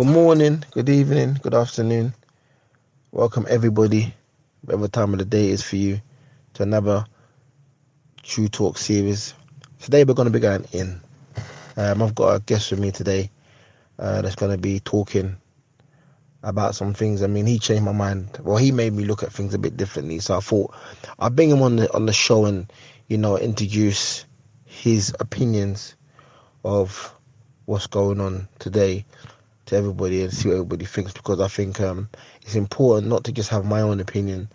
Good morning, good evening, good afternoon. Welcome everybody, whatever time of the day is for you, to another True Talk series. Today we're going to be going in. I've got a guest with me today that's going to be talking about some things. I mean, he changed my mind. Well, he made me look at things a bit differently. So I thought I'd bring him on the show and, introduce his opinions of what's going on today to everybody and see what everybody thinks, because I think it's important not to just have my own opinion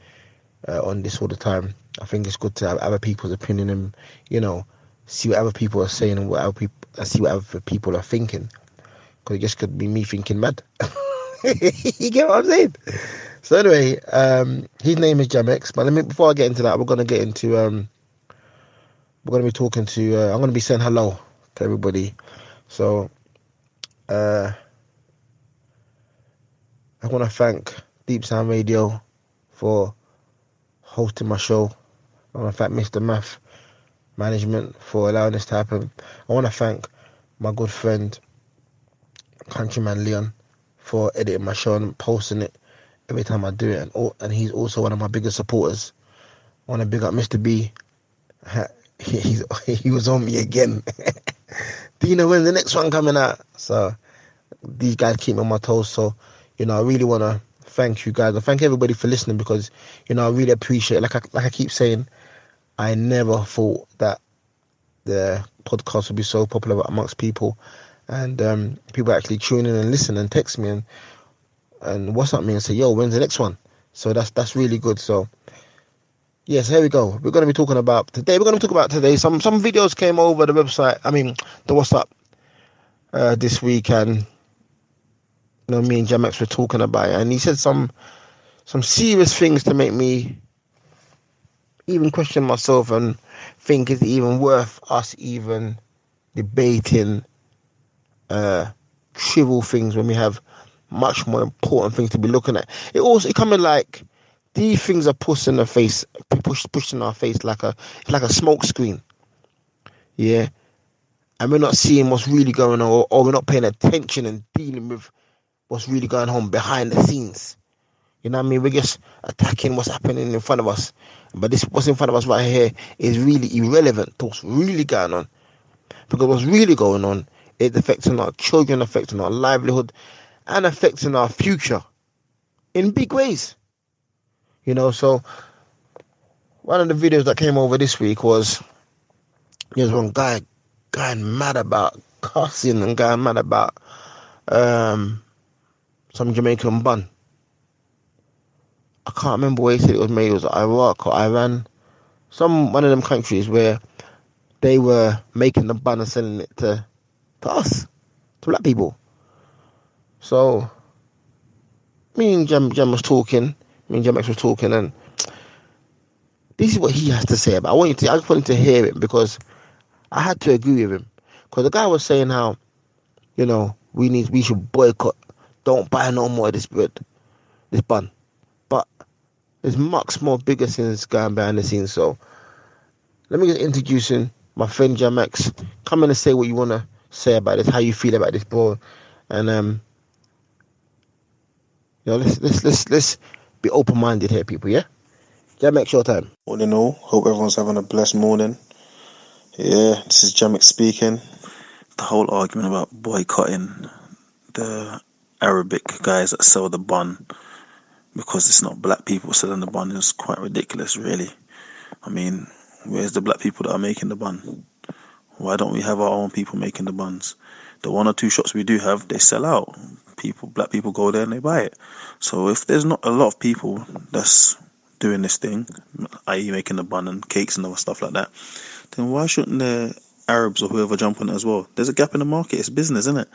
on this all the time. I think it's good to have other people's opinion and see what other people are saying and see what other people are thinking, because it just could be me thinking mad. You get what I'm saying? So anyway, his name is Jamex, but before I get into that, we're gonna get into we're gonna be talking to I'm gonna be saying hello to everybody. So I want to thank Deep Sound Radio for hosting my show. I want to thank Mr. Math Management for allowing this to happen. I want to thank my good friend, Countryman Leon, for editing my show and posting it every time I do it. And he's also one of my biggest supporters. I want to big up Mr. B. He was on me again. Do you know when the next one coming out? So these guys keep me on my toes. So, I really want to thank you guys. I thank everybody for listening, because, I really appreciate it. Like I keep saying, I never thought that the podcast would be so popular amongst people, and people actually tune in and listen and text me and WhatsApp me and say, yo, when's the next one? So that's really good. So yes, here we go. We're going to talk about today. Some videos came over the website. I mean, the WhatsApp this week, and me and Jamex were talking about it, and he said some serious things to make me even question myself and think, is it even worth us even debating trivial things when we have much more important things to be looking at? It coming like these things are pushed in our face like a smoke screen, yeah, and we're not seeing what's really going on, or we're not paying attention and dealing with what's really going on behind the scenes. You know what I mean? We're just attacking what's happening in front of us. But what's in front of us right here is really irrelevant to what's really going on. Because what's really going on is affecting our children, affecting our livelihood, and affecting our future in big ways. So one of the videos that came over this week was there's one guy mad about cussing and guy mad about some Jamaican bun. I can't remember where he said it was made. It was Iraq or Iran, one of them countries where they were making the bun and selling it to us, to black people. So me and Jam was talking, me and Jamex was talking, and this is what he has to say about it. I just wanted to hear it, because I had to agree with him. Because the guy was saying how, we should boycott, don't buy no more of this bread, this bun. But there's much more bigger things going behind the scenes. So let me just introduce him, my friend Jamex. Come in and say what you want to say about this, how you feel about this, bro. And let's be open-minded here, people. Yeah, Jamex, your time. Morning all. Hope everyone's having a blessed morning. Yeah, this is Jamex speaking. The whole argument about boycotting the Arabic guys that sell the bun because it's not black people selling the bun is quite ridiculous, really. I mean, where's the black people that are making the bun? Why don't we have our own people making the buns? The one or two shops we do have, they sell out. Black people go there and they buy it. So if there's not a lot of people that's doing this thing, i.e. making the bun and cakes and other stuff like that, then why shouldn't the Arabs or whoever jump on it as well? There's a gap in the market. It's business, isn't it?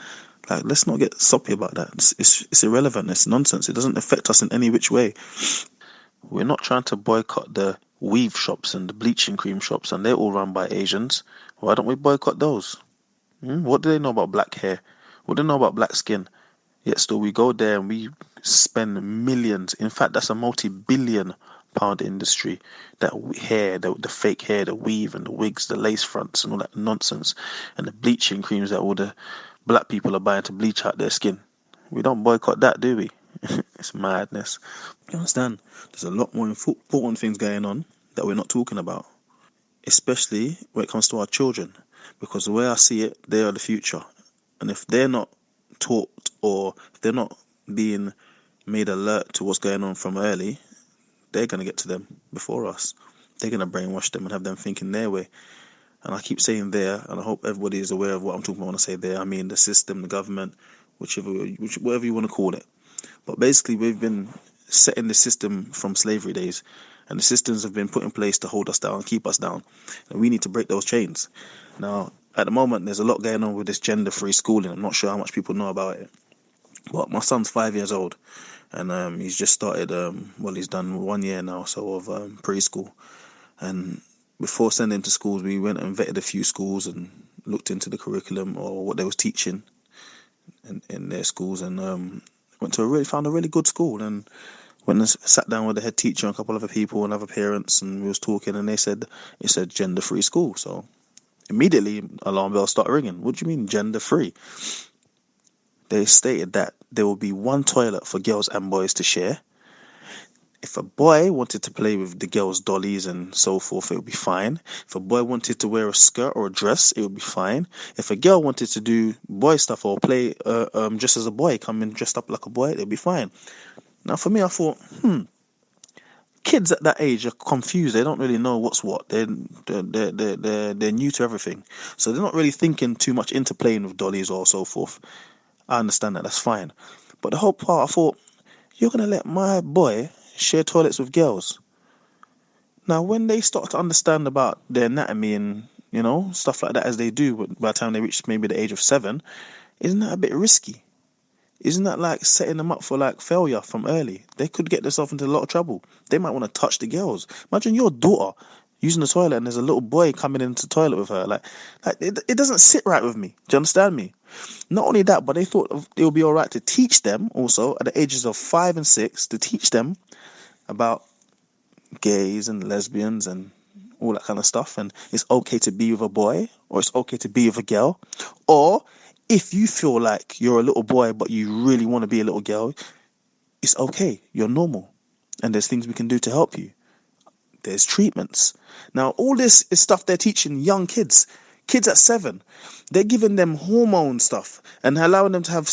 Like, let's not get soppy about that. It's irrelevant. It's nonsense. It doesn't affect us in any which way. We're not trying to boycott the weave shops and the bleaching cream shops, and they're all run by Asians. Why don't we boycott those? What do they know about black hair? What do they know about black skin? Yet still we go there and we spend millions. In fact, that's a multi-billion pound industry. That hair, the fake hair, the weave and the wigs, the lace fronts and all that nonsense, and the bleaching creams that all the black people are buying to bleach out their skin. We don't boycott that, do we? It's madness. You understand? There's a lot more important things going on that we're not talking about, especially when it comes to our children, because the way I see it, they are the future, and if they're not taught, or if they're not being made alert to what's going on from early, they're going to get to them before us. They're going to brainwash them and have them thinking their way. And I keep saying there, and I hope everybody is aware of what I'm talking about when I say there. I mean the system, the government, whatever you want to call it. But basically, we've been setting the system from slavery days, and the systems have been put in place to hold us down, keep us down, and we need to break those chains. Now, at the moment, there's a lot going on with this gender-free schooling. I'm not sure how much people know about it, but my son's 5 years old, and he's just started. He's done 1 year now, so of preschool, and before sending him to schools, we went and vetted a few schools and looked into the curriculum or what they was teaching in their schools, and found a really good school, and went and sat down with the head teacher and a couple of other people and other parents, and we was talking, and they said it's a gender-free school. So immediately alarm bells start ringing. What do you mean gender-free? They stated that there will be one toilet for girls and boys to share. If a boy wanted to play with the girls' dollies and so forth, it would be fine. If a boy wanted to wear a skirt or a dress, it would be fine. If a girl wanted to do boy stuff or play just as a boy, come in dressed up like a boy, it would be fine. Now, for me, I thought, kids at that age are confused. They don't really know what's what. They're new to everything, so they're not really thinking too much into playing with dollies or so forth. I understand that. That's fine. But the whole part, I thought, you're gonna let my boy share toilets with girls. Now, when they start to understand about their anatomy and, stuff like that as they do by the time they reach maybe the age of 7, isn't that a bit risky? Isn't that like setting them up for like failure from early? They could get themselves into a lot of trouble. They might want to touch the girls. Imagine your daughter using the toilet and there's a little boy coming into the toilet with her. Like it doesn't sit right with me. Do you understand me? Not only that, but they thought it would be all right to teach them also at the ages of 5 and 6, to teach them about gays and lesbians and all that kind of stuff, and it's okay to be with a boy, or it's okay to be with a girl, or if you feel like you're a little boy but you really want to be a little girl, it's okay, you're normal, and there's things we can do to help you. There's treatments. Now, all this is stuff they're teaching young kids at 7. They're giving them hormone stuff and allowing them to have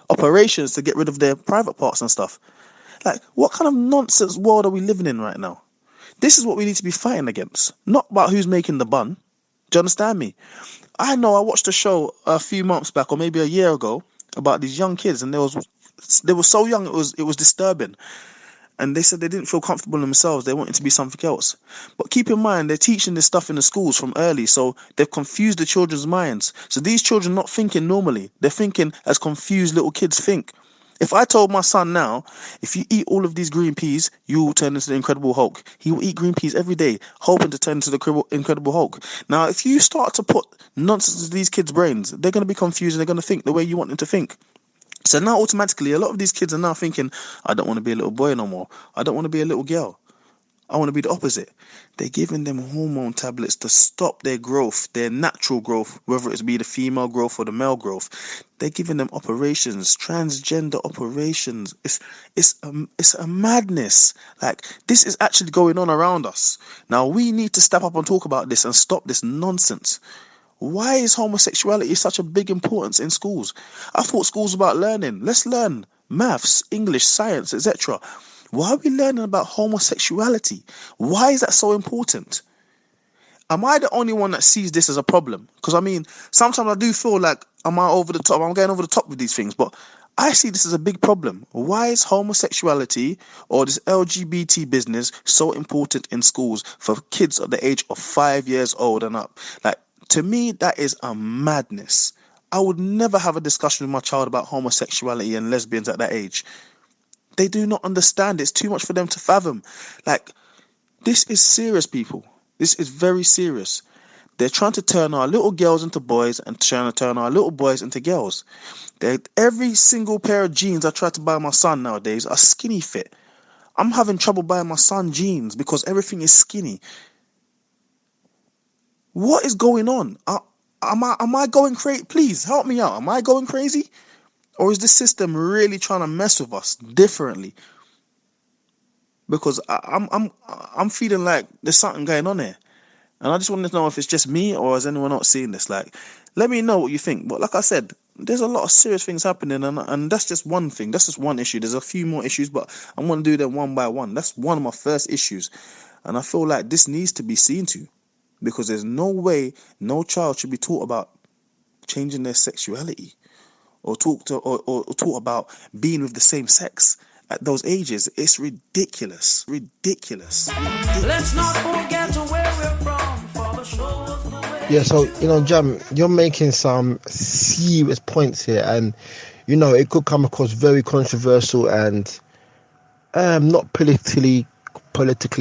operations to get rid of their private parts and stuff. Like, what kind of nonsense world are we living in right now? This is what we need to be fighting against. Not about who's making the bun. Do you understand me? I know I watched a show a few months back, or maybe a year ago, about these young kids, and they were so young it was disturbing. And they said they didn't feel comfortable in themselves. They wanted to be something else. But keep in mind, they're teaching this stuff in the schools from early, so they've confused the children's minds. So these children are not thinking normally. They're thinking as confused little kids think. If I told my son now, if you eat all of these green peas, you will turn into the Incredible Hulk. He will eat green peas every day, hoping to turn into the Incredible Hulk. Now, if you start to put nonsense into these kids' brains, they're going to be confused and they're going to think the way you want them to think. So now automatically, a lot of these kids are now thinking, I don't want to be a little boy no more. I don't want to be a little girl. I want to be the opposite. They're giving them hormone tablets to stop their growth, their natural growth, whether it be the female growth or the male growth. They're giving them operations, transgender operations. It's a madness. Like, this is actually going on around us. Now, we need to step up and talk about this and stop this nonsense. Why is homosexuality such a big importance in schools? I thought schools were about learning. Let's learn maths, English, science, etc. Why are we learning about homosexuality? Why is that so important? Am I the only one that sees this as a problem? Because, I mean, sometimes I do feel like, am I over the top? I'm going over the top with these things, but I see this as a big problem. Why is homosexuality or this LGBT business so important in schools for kids at the age of 5 years old and up? Like, to me, that is a madness. I would never have a discussion with my child about homosexuality and lesbians at that age. They do not understand. It's too much for them to fathom. Like, this is serious, people. This is very serious. They're trying to turn our little girls into boys and trying to turn our little boys into girls. Every single pair of jeans I try to buy my son nowadays are skinny fit. I'm having trouble buying my son jeans because everything is skinny. What is going on? Am I going crazy? Please help me out. Am I going crazy? Or is this system really trying to mess with us differently? Because I'm feeling like there's something going on here. And I just wanted to know if it's just me or is anyone else seeing this? Like, let me know what you think. But like I said, there's a lot of serious things happening, and that's just one thing. That's just one issue. There's a few more issues, but I'm going to do them one by one. That's one of my first issues. And I feel like this needs to be seen to, because there's no way no child should be taught about changing their sexuality or taught about being with the same sex at those ages. It's ridiculous. Ridiculous. Let's not forget where we're from, for the show us the way. Yeah, so Jam, you're making some serious points here, and it could come across very controversial and not politically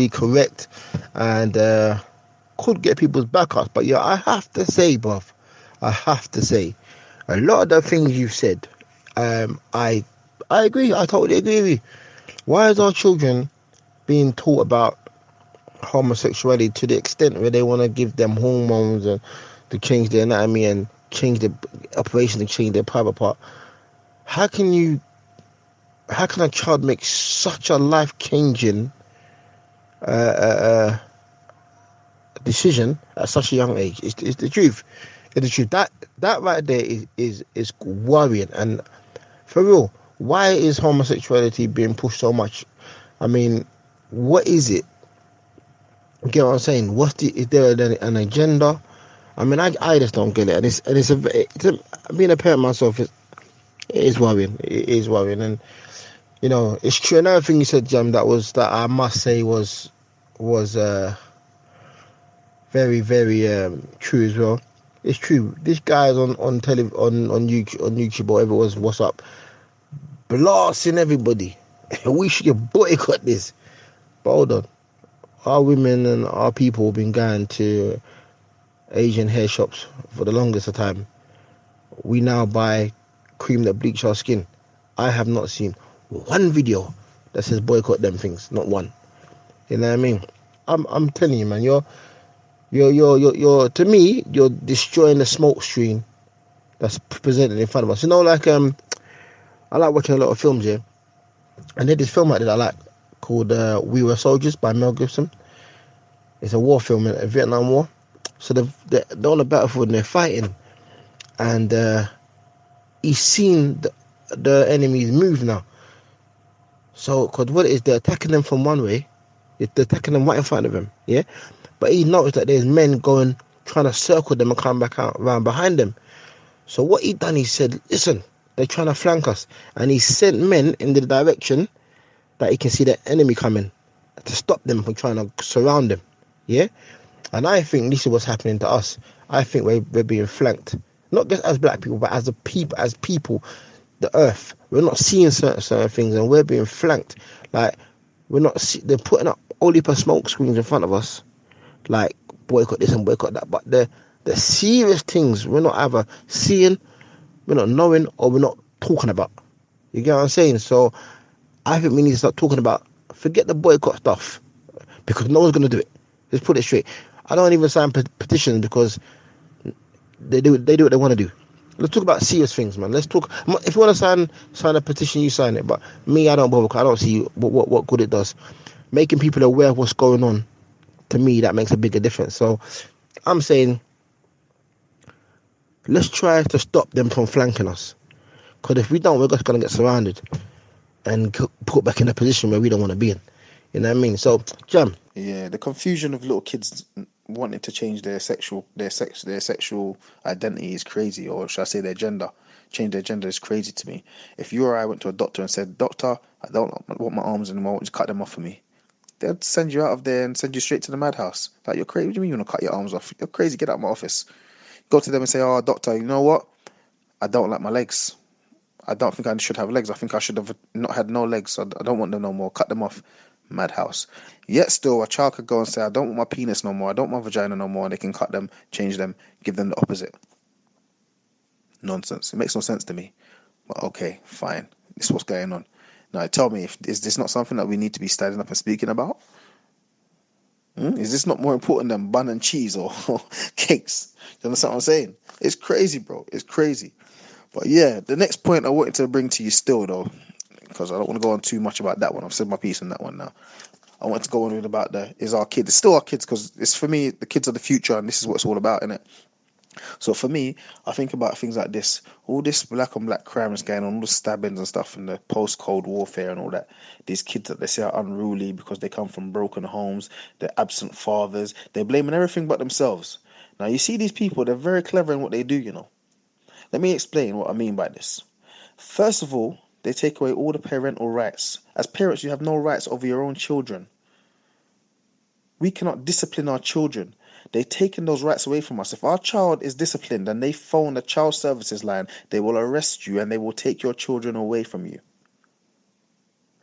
correct, and could get people's back up. But yeah, I have to say, bruv, a lot of the things you've said, I agree. I totally agree with you. Why is our children being taught about homosexuality to the extent where they want to give them hormones and to change their anatomy and change the operation to change their private part? How can a child make such a life-changing decision at such a young age? It's the truth. It's the truth. That right there is worrying. And for real, why is homosexuality being pushed so much? I mean, what is it? You get what I'm saying? Is there an agenda? I mean, I just don't get it. And being a parent myself, it is worrying. It is worrying. And it's true. Another thing you said, Jam, that I must say was very, very true as well. It's true. This guy's on YouTube or whatever it was. What's up? Blasting everybody. We should boycott this. But hold on. Our women and our people have been going to Asian hair shops for the longest of time. We now buy cream that bleach our skin. I have not seen one video that says boycott them things. Not one. You know what I mean? I'm telling you, man. You're to me, you're destroying the smoke screen that's presented in front of us. I like watching a lot of films here, and there's this film out there that I like called We Were Soldiers by Mel Gibson. It's a war film, a Vietnam War. So they're on the battlefield and they're fighting, and he's seen the enemies move now. So, because what it is, they're attacking them from one way, they're attacking them right in front of him, yeah? But he noticed that there's men trying to circle them and come back out around behind them. So what he done, he said, listen, they're trying to flank us. And he sent men in the direction that he can see the enemy coming to stop them from trying to surround them, yeah? And I think this is what's happening to us. I think we're being flanked. Not just as black people, but as people, the earth. We're not seeing certain things, and we're being flanked. Like, they're putting up all heap of smoke screens in front of us, like boycott this and boycott that. But the serious things we're not either seeing, we're not knowing, or we're not talking about. You get what I'm saying? So I think we need to start talking about, forget the boycott stuff, because no one's going to do it. Let's put it straight. I don't even sign petitions because they do what they want to do. Let's talk about serious things, man. Let's talk. If you want to sign a petition, you sign it. But me, I don't bother. I don't see what good it does. Making people aware of what's going on, to me, that makes a bigger difference. So I'm saying, let's try to stop them from flanking us. Because if we don't, we're just going to get surrounded and put back in a position where we don't want to be in. You know what I mean? So, Jam. Yeah, the confusion of little kids wanting to change their sexual identity is crazy, or should I say change their gender is crazy to me. If you or I went to a doctor and said, "Doctor, I don't want my arms anymore, just cut them off for me," they'd send you out of there and send you straight to the madhouse. Like, you're crazy. What do you mean you want to cut your arms off? You're crazy. Get out of my office. Go to them and say, "Oh, doctor, you know what? I don't like my legs. I don't think I should have legs. I think I should have not had no legs. I don't want them no more. Cut them off." Madhouse. Yet still, a child could go and say, "I don't want my penis no more. I don't want my vagina no more." And they can cut them, change them, give them the opposite. Nonsense. It makes no sense to me. But okay, fine. This is what's going on. Now, tell me, is this not something that we need to be standing up and speaking about? Is this not more important than bun and cheese or cakes? You understand what I'm saying? It's crazy, bro. It's crazy. But yeah, the next point I wanted to bring to you still, though, because I don't want to go on too much about that one. I've said my piece on that one now. I want to go on with about is our kids. It's still our kids, because it's, for me, the kids are the future, and this is what it's all about, innit? So for me, I think about things like this. All this black on black crime is going on, all the stabbings and stuff, and the post-Cold Warfare and all that. These kids that they say are unruly because they come from broken homes, they're absent fathers, they're blaming everything but themselves. Now you see these people, they're very clever in what they do, you know. Let me explain what I mean by this. First of all, they take away all the parental rights. As parents, you have no rights over your own children. We cannot discipline our children. They've taken those rights away from us. If our child is disciplined and they phone the child services line, they will arrest you and they will take your children away from you.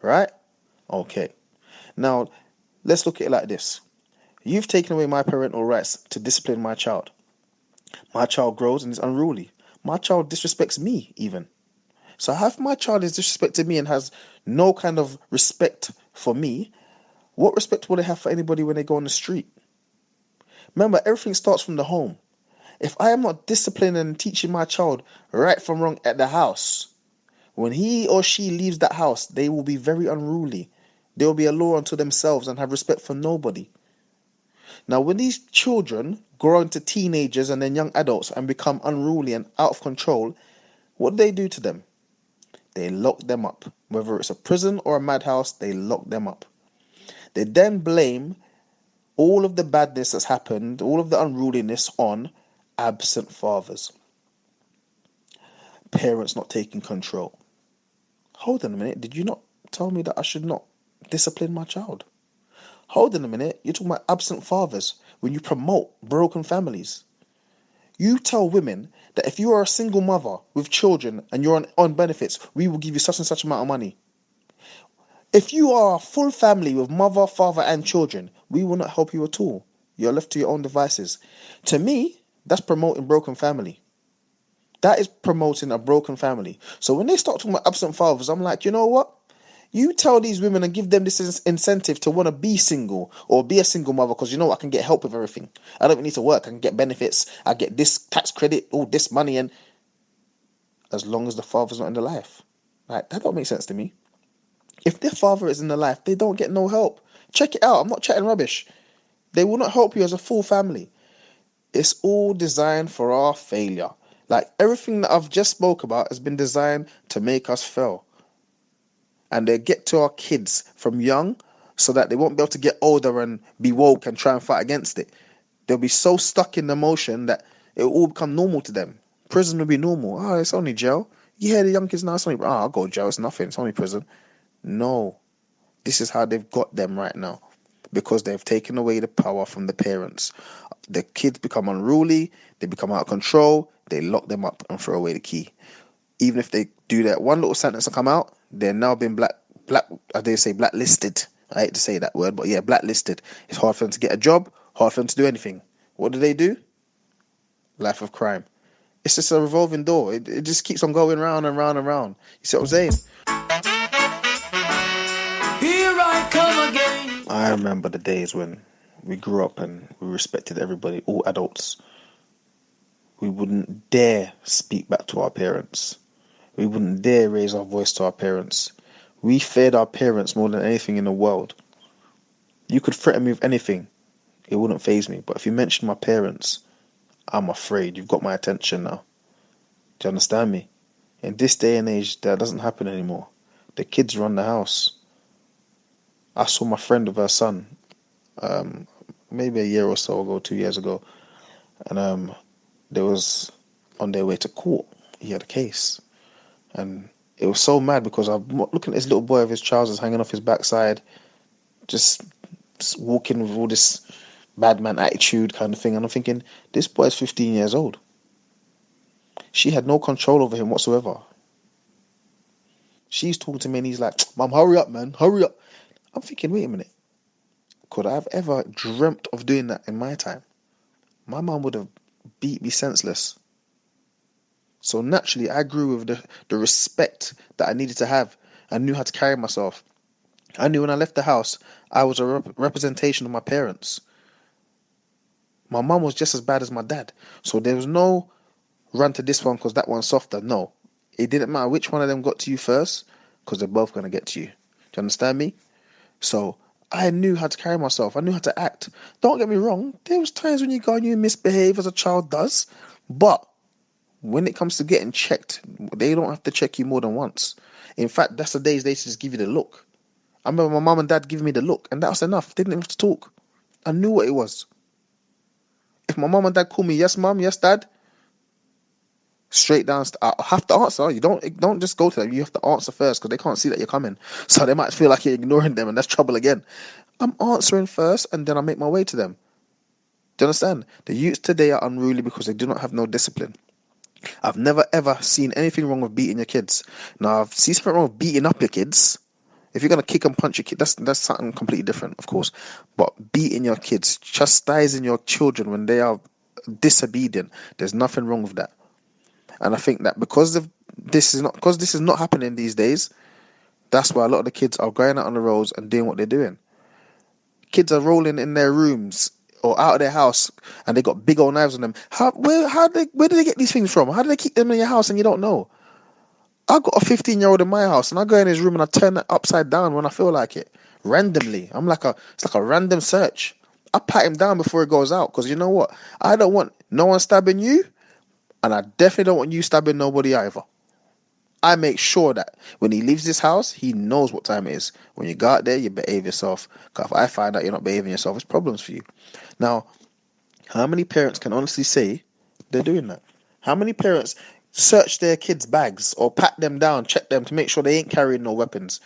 Right? Okay. Now, let's look at it like this. You've taken away my parental rights to discipline my child. My child grows and is unruly. My child disrespects me, even. So if my child is disrespecting me and has no kind of respect for me, what respect will they have for anybody when they go on the street? Remember, everything starts from the home. If I am not disciplining and teaching my child right from wrong at the house, when he or she leaves that house, they will be very unruly. They will be a law unto themselves and have respect for nobody. Now, when these children grow into teenagers and then young adults and become unruly and out of control, what do they do to them? They lock them up. Whether it's a prison or a madhouse, they lock them up. They then blame all of the badness that's happened, all of the unruliness on absent fathers. Parents not taking control. Hold on a minute, did you not tell me that I should not discipline my child? Hold on a minute, you're talking about absent fathers when you promote broken families. You tell women that if you are a single mother with children and you're on benefits, we will give you such and such amount of money. If you are a full family with mother, father and children, we will not help you at all. You're left to your own devices. To me, that's promoting broken family. That is promoting a broken family. So when they start talking about absent fathers, I'm like, you know what? You tell these women and give them this incentive to want to be single or be a single mother, because you know I can get help with everything. I don't need to work. I can get benefits. I get this tax credit, all this money, and as long as the father's not in the life. Like, that don't make sense to me. If their father is in the life, they don't get no help. Check it out. I'm not chatting rubbish. They will not help you as a full family. It's all designed for our failure. Like, everything that I've just spoke about has been designed to make us fail. And they get to our kids from young so that they won't be able to get older and be woke and try and fight against it. They'll be so stuck in the emotion that it will all become normal to them. Prison will be normal. Oh, it's only jail. You hear the young kids now, it's only, I'll go to jail, it's nothing, it's only prison. No. This is how they've got them right now, because they've taken away the power from the parents. The kids become unruly, they become out of control, they lock them up and throw away the key. Even if they do that one little sentence to come out, they're now been blacklisted. I hate to say that word, but yeah, blacklisted. It's hard for them to get a job, hard for them to do anything. What do? Life of crime. It's just a revolving door. It just keeps on going round and round and round. You see what I'm saying? Here I come again. I remember the days when we grew up and we respected everybody, all adults. We wouldn't dare speak back to our parents. We wouldn't dare raise our voice to our parents. We feared our parents more than anything in the world. You could threaten me with anything, it wouldn't faze me. But if you mention my parents, I'm afraid. You've got my attention now. Do you understand me? In this day and age, that doesn't happen anymore. The kids run the house. I saw my friend with her son, maybe a year or so ago, 2 years ago, and they was on their way to court. He had a case, and it was so mad because I'm looking at this little boy with his trousers hanging off his backside, just walking with all this bad man attitude kind of thing, and I'm thinking, this boy is 15 years old. She had no control over him whatsoever. She's talking to me and he's like, Mum, hurry up, man, hurry up. I'm thinking, wait a minute. Could I have ever dreamt of doing that in my time? My mum would have beat me senseless. So naturally, I grew with the respect that I needed to have. I knew how to carry myself. I knew when I left the house, I was a representation of my parents. My mum was just as bad as my dad. So there was no run to this one because that one's softer. No. It didn't matter which one of them got to you first because they're both going to get to you. Do you understand me? So I knew how to carry myself. I knew how to act. Don't get me wrong. There was times when you go and you misbehave as a child does. But when it comes to getting checked, they don't have to check you more than once. In fact, that's the days they just give you the look. I remember my mum and dad giving me the look, and that was enough. They didn't even have to talk. I knew what it was. If my mum and dad call me, yes, mum, yes, dad, straight down, I have to answer. You don't just go to them. You have to answer first because they can't see that you're coming. So they might feel like you're ignoring them, and that's trouble again. I'm answering first, and then I make my way to them. Do you understand? The youths today are unruly because they do not have no discipline. I've never ever seen anything wrong with beating your kids. Now I've seen something wrong with beating up your kids. If you're gonna kick and punch your kid, that's something completely different, of course. But beating your kids, chastising your children when they are disobedient, there's nothing wrong with that. And I think that because this is not happening these days, that's why a lot of the kids are going out on the roads and doing what they're doing. Kids are rolling in their rooms or out of their house and they got big old knives on them. Where do they get these things from? How do they keep them in your house and you don't know? I got a 15-year-old in my house and I go in his room and I turn it upside down when I feel like it. Randomly. It's like a random search. I pat him down before he goes out because you know what? I don't want no one stabbing you and I definitely don't want you stabbing nobody either. I make sure that when he leaves this house, he knows what time it is. When you go out there, you behave yourself. Because if I find out you're not behaving yourself, it's problems for you. Now, how many parents can honestly say they're doing that? How many parents search their kids' bags or pat them down, check them to make sure they ain't carrying no weapons?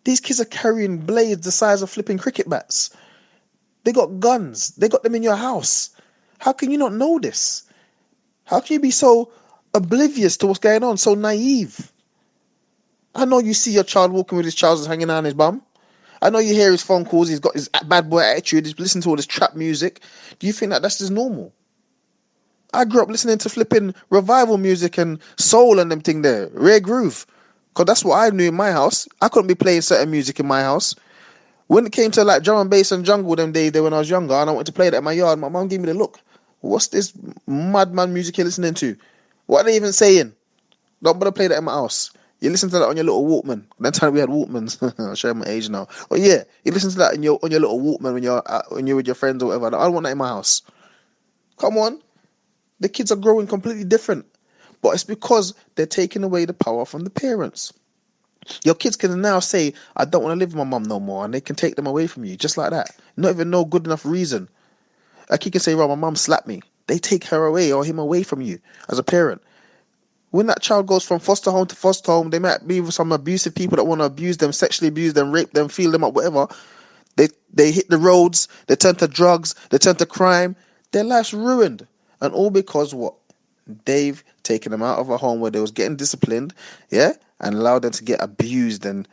These kids are carrying blades the size of flipping cricket bats. They got guns. They got them in your house. How can you not know this? How can you be so oblivious to what's going on, so naive? I know you see your child walking with his trousers hanging down his bum. I know you hear his phone calls, he's got his bad boy attitude, he's listening to all this trap music. Do you think that that's just normal? I grew up listening to flipping revival music and soul and them thing there, rare groove. Because that's what I knew in my house. I couldn't be playing certain music in my house. When it came to like drum and bass and jungle them days there when I was younger and I wanted to play that in my yard, my mum gave me the look. What's this madman music you're listening to? What are they even saying? Don't bother play that in my house. You listen to that on your little Walkman. That time we had Walkmans. I'll show you my age now. Oh yeah, you listen to that on your little Walkman when you're with your friends or whatever. I don't want that in my house. Come on, the kids are growing completely different, but it's because they're taking away the power from the parents. Your kids can now say, "I don't want to live with my mum no more," and they can take them away from you just like that. Not even no good enough reason. A kid can say, "Right, my mum slapped me." They take her away or him away from you as a parent. When that child goes from foster home to foster home, they might be with some abusive people that want to abuse them, sexually abuse them, rape them, feel them up, whatever. They hit the roads, they turn to drugs, they turn to crime. Their life's ruined. And all because what? They've taken them out of a home where they was getting disciplined, yeah, and allowed them to get abused and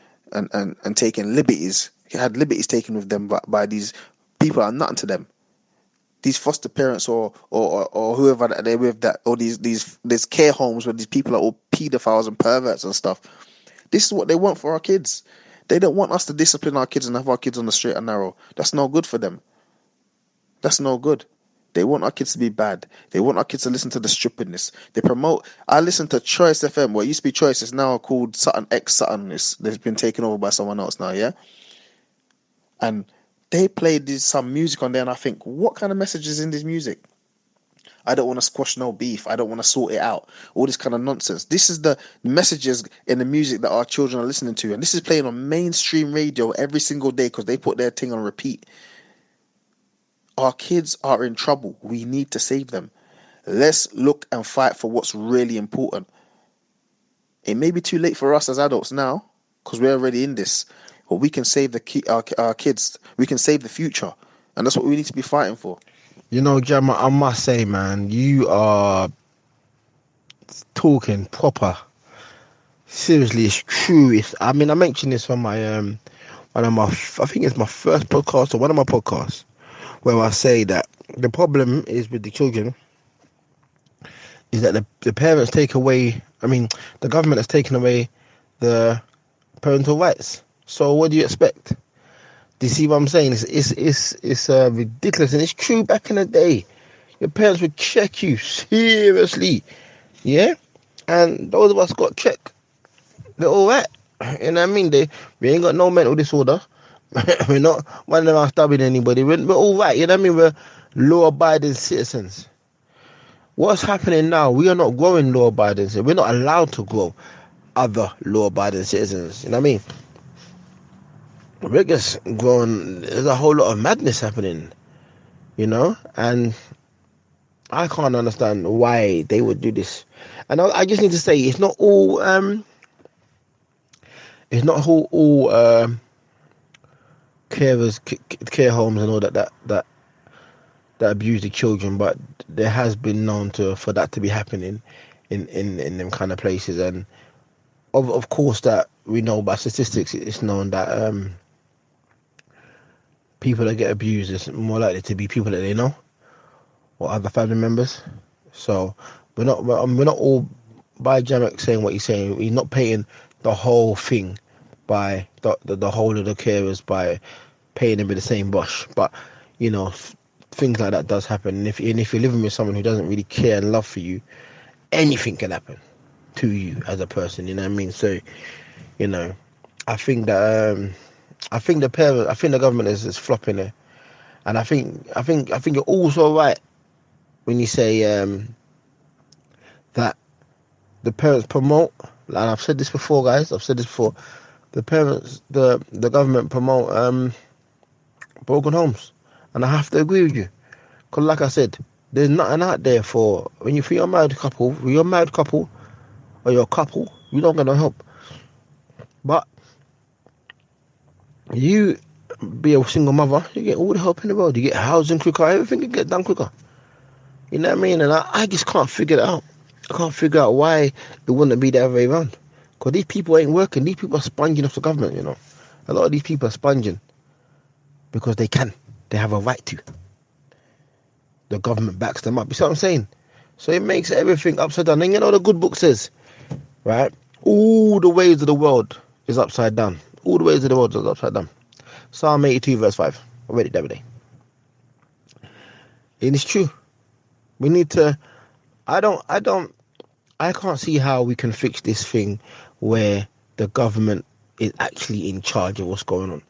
taken liberties. Had liberties taken with them by these people that are nothing to them. These foster parents or whoever that they're with, that or these care homes where these people are all pedophiles and perverts and stuff. This is what they want for our kids. They don't want us to discipline our kids and have our kids on the straight and narrow. That's no good for them. That's no good. They want our kids to be bad. They want our kids to listen to the stupidness. They promote. I listen to Choice FM. What used to be Choice is now called Sutton X Sutton. They've been taken over by someone else now, yeah? And they played some music on there and I think, what kind of message is in this music? I don't want to squash no beef. I don't want to sort it out. All this kind of nonsense. This is the messages in the music that our children are listening to. And this is playing on mainstream radio every single day because they put their thing on repeat. Our kids are in trouble. We need to save them. Let's look and fight for what's really important. It may be too late for us as adults now because we're already in this. But we can save our kids. We can save the future. And that's what we need to be fighting for. You know, Jam, I must say, man, you are talking proper. Seriously, it's true. I mean, I mentioned this on my one of my, I think it's my first podcast or one of my podcasts, where I say that the problem is with the children is that the parents take away. I mean, the government has taken away the parental rights. So what do you expect? Do you see what I'm saying? It's ridiculous, and it's true. Back in the day, your parents would check you seriously, yeah. And those of us got checked. They're all right. You know what I mean? We ain't got no mental disorder. We're not running around stabbing anybody. We're all right. You know what I mean? We're law-abiding citizens. What's happening now? We are not growing law-abiding citizens. We're not allowed to grow other law-abiding citizens. You know what I mean? We're just growing. There's a whole lot of madness happening. You know, and I can't understand why they would do this. And I just need to say, it's not all carers, care homes, and all that abuse the children, but there has been known for that to be happening in them kind of places. And of course, that we know by statistics, it's known that people that get abused is more likely to be people that they know or other family members. So we're not all, by Jamek saying what he's saying. He's not painting the whole thing by the whole of the carers by painting them with the same brush, but you know, things like that does happen. And if you're living with someone who doesn't really care and love for you, anything can happen to you as a person. You know what I mean? So you know, I think that I think the government is flopping there, and I think you're also right when you say that the parents promote. And I've said this before, guys. I've said this before. The government promote broken homes, and I have to agree with you. Because, like I said, there's nothing out there for you're a married couple. When you're a married couple or you're a couple, you don't get no help. But you be a single mother, you get all the help in the world. You get housing quicker, everything can get done quicker. You know what I mean? And I just can't figure it out. I can't figure out why it wouldn't be the other way around. Because these people ain't working. These people are sponging off the government, you know. A lot of these people are sponging because they can. They have a right to. The government backs them up. You see what I'm saying? So it makes everything upside down. And you know the good book says, right? All the ways of the world is upside down. All the ways of the world is upside down. Psalm 82 verse 5. I read it the other day. And it's true. We need to I can't see how we can fix this thing where the government is actually in charge of what's going on.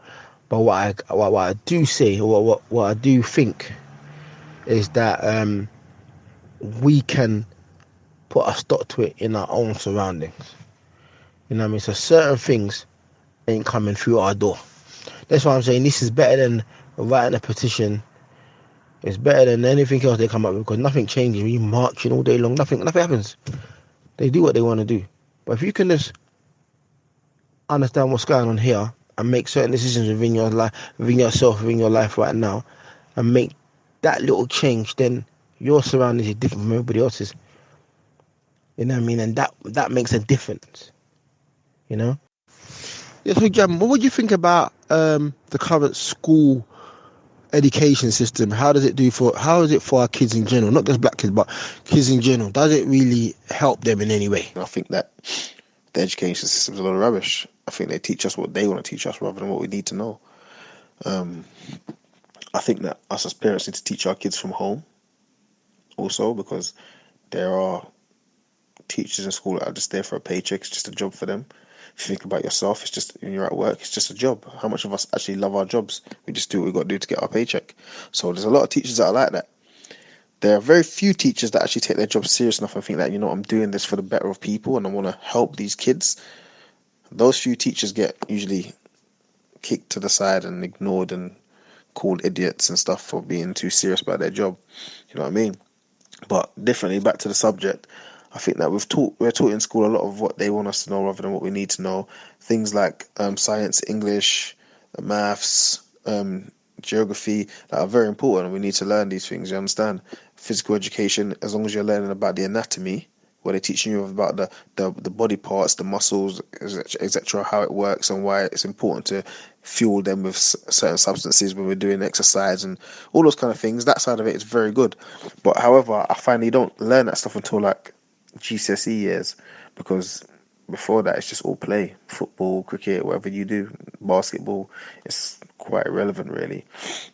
But what I do say, or what I do think, is that we can put a stop to it in our own surroundings. You know what I mean? So certain things ain't coming through our door. That's why I'm saying this is better than writing a petition. It's better than anything else they come up with, because nothing changes. We marching all day long, nothing happens. They do what they want to do. But if you can just understand what's going on here and make certain decisions within your life, within yourself, within your life right now, and make that little change, then your surroundings are different from everybody else's. You know what I mean? And that makes a difference. You know? Yeah, so Jam, what would you think about the current school education system? How is it for our kids in general? Not just black kids, but kids in general. Does it really help them in any way? I think that the education system is a lot of rubbish. I think they teach us what they want to teach us rather than what we need to know. I think that us as parents need to teach our kids from home also, because there are teachers in school that are just there for a paycheck. It's just a job for them. If you think about yourself, it's just when you're at work, it's just a job. How much of us actually love our jobs? We just do what we've got to do to get our paycheck. So there's a lot of teachers that are like that. There are very few teachers that actually take their job serious enough and think that, I'm doing this for the better of people and I want to help these kids. Those few teachers get usually kicked to the side and ignored and called idiots and stuff for being too serious about their job. You know what I mean? But definitely back to the subject, I think that we're taught in school a lot of what they want us to know rather than what we need to know. Things like science, English, maths, geography, that are very important, and we need to learn these things. You understand? Physical education, as long as you're learning about the anatomy, where they're teaching you about the body parts, the muscles, etc., how it works and why it's important to fuel them with certain substances when we're doing exercise and all those kind of things. That side of it is very good. But however, I find you don't learn that stuff until like GCSE years, because before that, it's just all play. Football, cricket, whatever you do, basketball, it's quite irrelevant, really.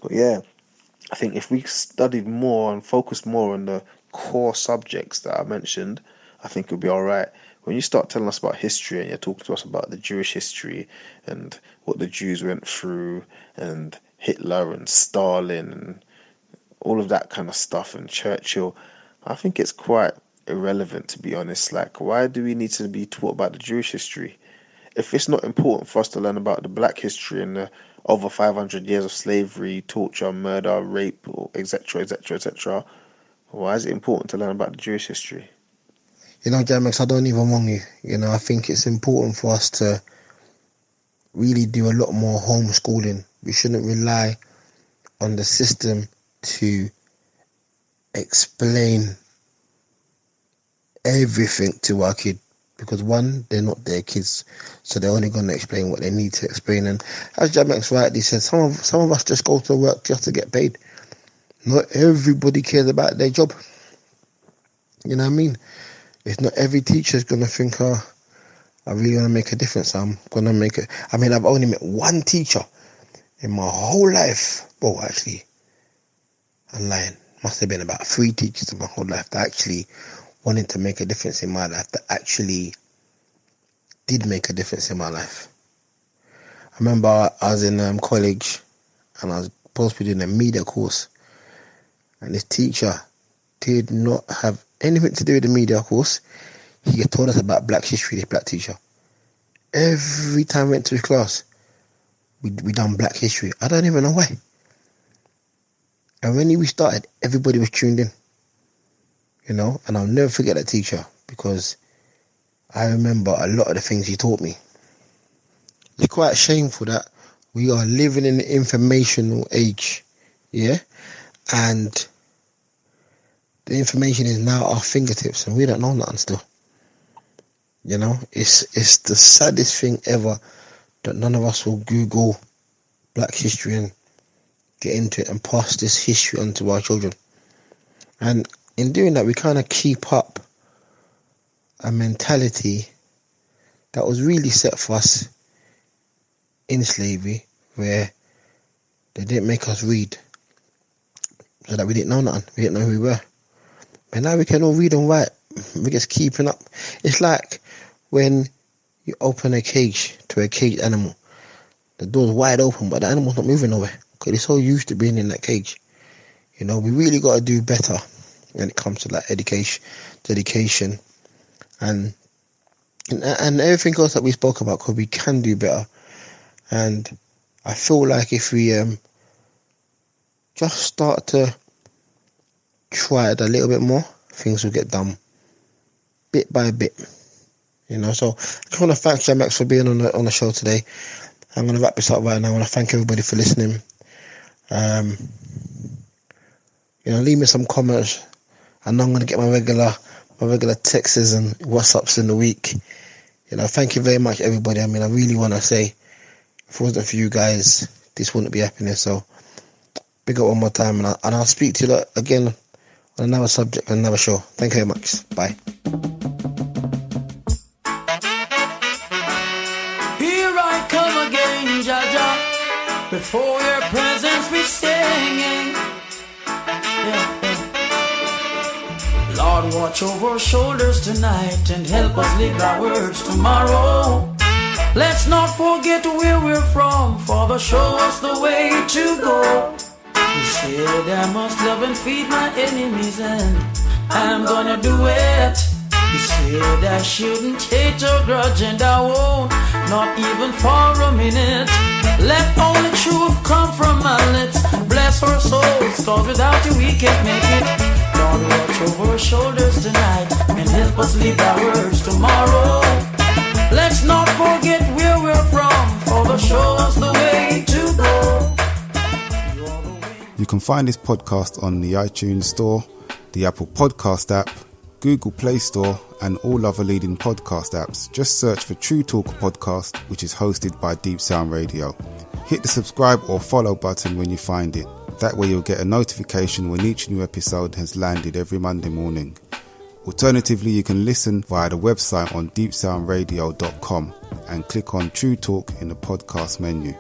But yeah, I think if we studied more and focused more on the core subjects that I mentioned, I think it'll be all right. When you start telling us about history and you're talking to us about the Jewish history and what the Jews went through and Hitler and Stalin and all of that kind of stuff and Churchill, I think it's quite irrelevant, to be honest. Like, why do we need to be taught about the Jewish history? If it's not important for us to learn about the black history and the over 500 years of slavery, torture, murder, rape, etc., etc., etc., why is it important to learn about the Jewish history? You know, Jamex, I don't even wrong you. You know, I think it's important for us to really do a lot more homeschooling. We shouldn't rely on the system to explain everything to our kid, because one, they're not their kids, so they're only going to explain what they need to explain. And as Jamex rightly said, some of us just go to work just to get paid. Not everybody cares about their job. You know what I mean? It's not every teacher's going to think, oh, I'm really going to make a difference. I'm going to make it. I mean, I've only met one teacher in my whole life. Well, actually, I'm lying. Must have been about 3 teachers in my whole life that actually wanted to make a difference in my life, that actually did make a difference in my life. I remember I was in college and I was supposed to be doing a media course, and this teacher did not have anything to do with the media course. He told us about black history, this black teacher. Every time we went to his class, we done black history. I don't even know why. And when we started, everybody was tuned in. You know, and I'll never forget that teacher, because I remember a lot of the things he taught me. It's quite shameful that we are living in the informational age, yeah? And the information is now at our fingertips and we don't know nothing still. You know, it's the saddest thing ever that none of us will Google black history and get into it and pass this history on to our children. And in doing that, we kind of keep up a mentality that was really set for us in slavery, where they didn't make us read, so that we didn't know nothing. We didn't know who we were. But now we can all read and write. We're just keeping up. It's like when you open a cage to a caged animal. The door's wide open, but the animal's not moving nowhere, because it's so used to being in that cage. You know, we really got to do better when it comes to like education, dedication, and everything else that we spoke about, because we can do better. And I feel like if we just start to try it a little bit more, things will get done bit by bit. You know, so I just want to thank Jamex for being on the show today. I'm going to wrap this up right now. I want to thank everybody for listening. You know, leave me some comments. I know I'm going to get my regular texts and WhatsApps in the week. You know, thank you very much, everybody. I mean, I really want to say, if it wasn't for you guys, this wouldn't be happening. So, big up one more time, and I'll speak to you again on another subject, another show. Thank you very much. Bye. Here I come again, Jaja. Before your presence we singing. Yeah. Lord, watch over our shoulders tonight and help us live our words tomorrow. Let's not forget where we're from, Father, show us the way to go. You said I must love and feed my enemies, and I'm gonna do it. You said I shouldn't hate or grudge, and I won't, not even for a minute. Let only truth come from my lips. Bless our souls, cause without you we can't make it. Lord, watch over our shoulders tonight and help us live our words tomorrow. Let's not forget where we're from, Father, show us the way to go. You can find this podcast on the iTunes Store, the Apple Podcast app, Google Play Store, and all other leading podcast apps. Just search for True Talk Podcast, which is hosted by Deep Sound Radio. Hit the subscribe or follow button when you find it. That way you'll get a notification when each new episode has landed every Monday morning. Alternatively, you can listen via the website on deepsoundradio.com and click on True Talk in the podcast menu.